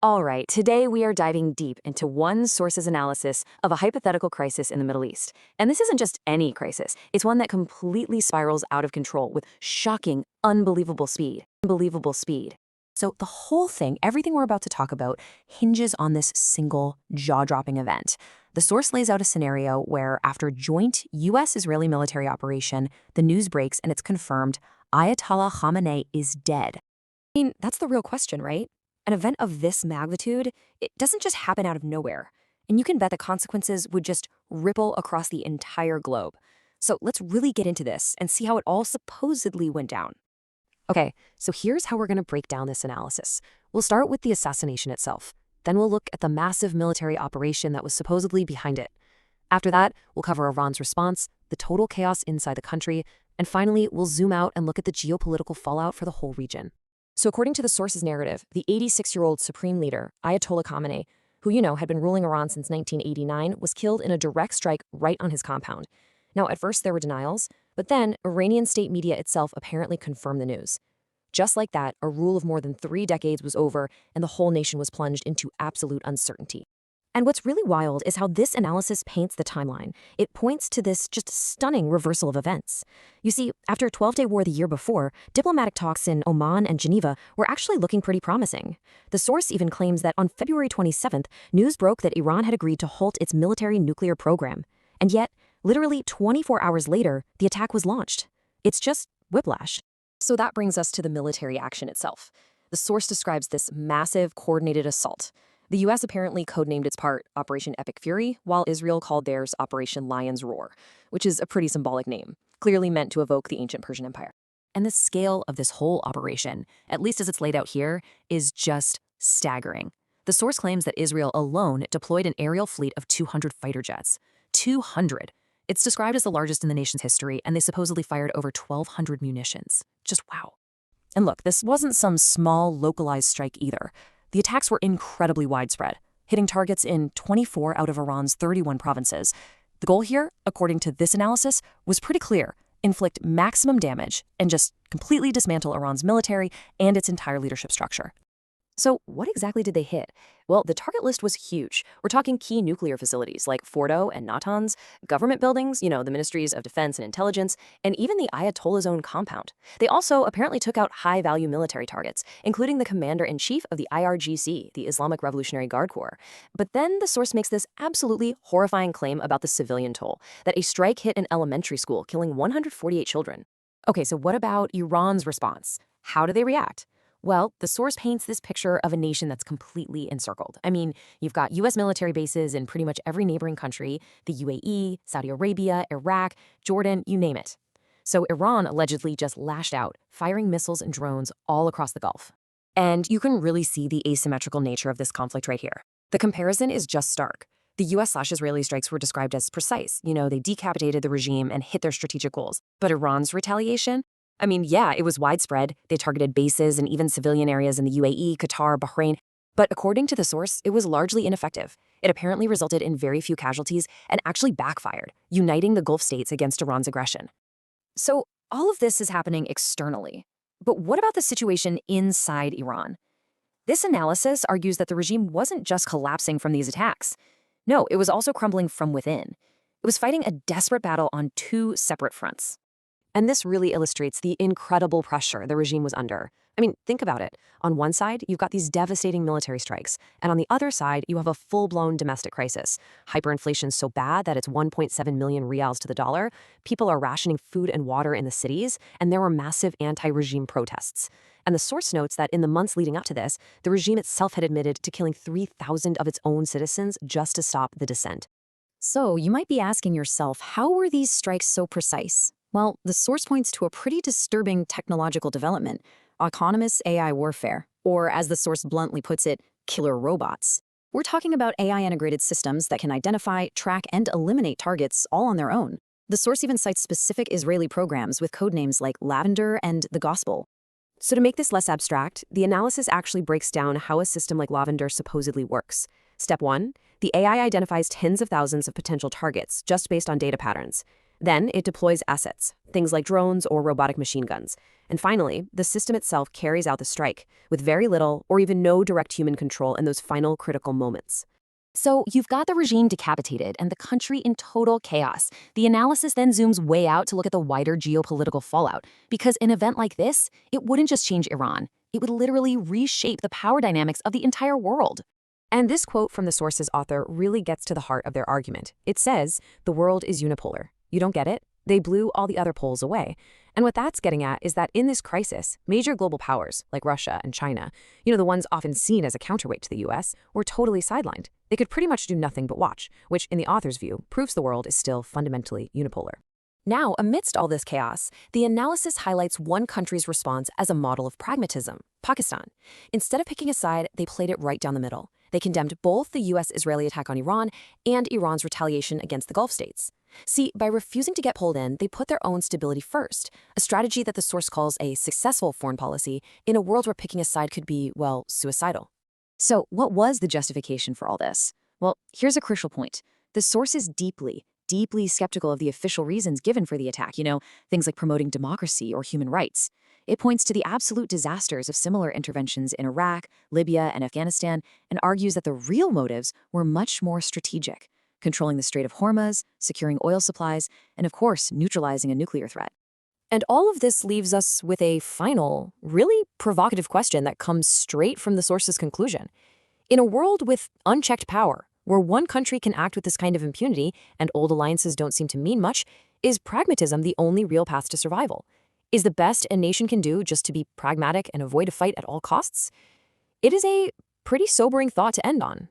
All right, today we are diving deep into one source's analysis of a hypothetical crisis in the Middle East. And this isn't just any crisis, it's one that completely spirals out of control with shocking, unbelievable speed. Unbelievable speed. So the whole thing, everything we're about to talk about, hinges on this single jaw-dropping event. The source lays out a scenario where, after a joint U.S.-Israeli military operation, the news breaks and it's confirmed Ayatollah Khamenei is dead. I mean, that's the real question, right? An event of this magnitude, it doesn't just happen out of nowhere. And you can bet the consequences would just ripple across the entire globe. So let's really get into this and see how it all supposedly went down. Okay, so here's how we're going to break down this analysis. We'll start with the assassination itself. Then we'll look at the massive military operation that was supposedly behind it. After that, we'll cover Iran's response, the total chaos inside the country, and finally, we'll zoom out and look at the geopolitical fallout for the whole region. So according to the source's narrative, the 86-year-old supreme leader, Ayatollah Khamenei, who had been ruling Iran since 1989, was killed in a direct strike right on his compound. Now, at first there were denials, but then Iranian state media itself apparently confirmed the news. Just like that, a rule of more than 3 decades was over, and the whole nation was plunged into absolute uncertainty. And what's really wild is how this analysis paints the timeline. It points to this just stunning reversal of events. You see, after a 12-day war the year before, diplomatic talks in Oman and Geneva were actually looking pretty promising. The source even claims that on February 27th, news broke that Iran had agreed to halt its military nuclear program. And yet, literally 24 hours later, the attack was launched. It's just whiplash. So that brings us to the military action itself. The source describes this massive, coordinated assault. The U.S. apparently codenamed its part Operation Epic Fury, while Israel called theirs Operation Lion's Roar, which is a pretty symbolic name, clearly meant to evoke the ancient Persian Empire. And the scale of this whole operation, at least as it's laid out here, is just staggering. The source claims that Israel alone deployed an aerial fleet of 200 fighter jets. 200! It's described as the largest in the nation's history, and they supposedly fired over 1,200 munitions. Just wow. And look, this wasn't some small, localized strike either. The attacks were incredibly widespread, hitting targets in 24 out of Iran's 31 provinces. The goal here, according to this analysis, was pretty clear: inflict maximum damage and just completely dismantle Iran's military and its entire leadership structure. So what exactly did they hit? Well, the target list was huge. We're talking key nuclear facilities like Fordo and Natanz, government buildings, the Ministries of Defense and Intelligence, and even the Ayatollah's own compound. They also apparently took out high-value military targets, including the commander-in-chief of the IRGC, the Islamic Revolutionary Guard Corps. But then the source makes this absolutely horrifying claim about the civilian toll, that a strike hit an elementary school, killing 148 children. Okay, so what about Iran's response? How do they react? Well, the source paints this picture of a nation that's completely encircled. I mean, you've got U.S. military bases in pretty much every neighboring country, the UAE, Saudi Arabia, Iraq, Jordan, you name it. So Iran allegedly just lashed out, firing missiles and drones all across the Gulf. And you can really see the asymmetrical nature of this conflict right here. The comparison is just stark. The U.S./Israeli strikes were described as precise. They decapitated the regime and hit their strategic goals. But Iran's retaliation? I mean, yeah, it was widespread. They targeted bases and even civilian areas in the UAE, Qatar, Bahrain. But according to the source, it was largely ineffective. It apparently resulted in very few casualties and actually backfired, uniting the Gulf states against Iran's aggression. So all of this is happening externally. But what about the situation inside Iran? This analysis argues that the regime wasn't just collapsing from these attacks. No, it was also crumbling from within. It was fighting a desperate battle on 2 separate fronts. And this really illustrates the incredible pressure the regime was under. I mean, think about it. On one side, you've got these devastating military strikes, and on the other side, you have a full-blown domestic crisis. Hyperinflation so bad that it's 1.7 million rials to the dollar. People are rationing food and water in the cities, and there were massive anti-regime protests. And the source notes that in the months leading up to this, the regime itself had admitted to killing 3,000 of its own citizens just to stop the dissent. So you might be asking yourself, how were these strikes so precise? Well, the source points to a pretty disturbing technological development: autonomous AI warfare, or as the source bluntly puts it, killer robots. We're talking about AI-integrated systems that can identify, track, and eliminate targets all on their own. The source even cites specific Israeli programs with codenames like Lavender and the Gospel. So to make this less abstract, the analysis actually breaks down how a system like Lavender supposedly works. Step 1, the AI identifies tens of thousands of potential targets just based on data patterns. Then it deploys assets, things like drones or robotic machine guns. And finally, the system itself carries out the strike, with very little or even no direct human control in those final critical moments. So you've got the regime decapitated and the country in total chaos. The analysis then zooms way out to look at the wider geopolitical fallout, because an event like this, it wouldn't just change Iran. It would literally reshape the power dynamics of the entire world. And this quote from the source's author really gets to the heart of their argument. It says, the world is unipolar. You don't get it? They blew all the other poles away. And what that's getting at is that in this crisis, major global powers like Russia and China, the ones often seen as a counterweight to the US, were totally sidelined. They could pretty much do nothing but watch, which in the author's view proves the world is still fundamentally unipolar. Now, amidst all this chaos, the analysis highlights one country's response as a model of pragmatism, Pakistan. Instead of picking a side, they played it right down the middle. They condemned both the US-Israeli attack on Iran and Iran's retaliation against the Gulf states. See, by refusing to get pulled in, they put their own stability first, a strategy that the source calls a successful foreign policy in a world where picking a side could be, well, suicidal. So what was the justification for all this? Well, here's a crucial point. The source is deeply skeptical of the official reasons given for the attack, things like promoting democracy or human rights. It points to the absolute disasters of similar interventions in Iraq, Libya, and Afghanistan, and argues that the real motives were much more strategic, controlling the Strait of Hormuz, securing oil supplies, and of course, neutralizing a nuclear threat. And all of this leaves us with a final, really provocative question that comes straight from the source's conclusion. In a world with unchecked power, where one country can act with this kind of impunity and old alliances don't seem to mean much, is pragmatism the only real path to survival? Is the best a nation can do just to be pragmatic and avoid a fight at all costs? It is a pretty sobering thought to end on.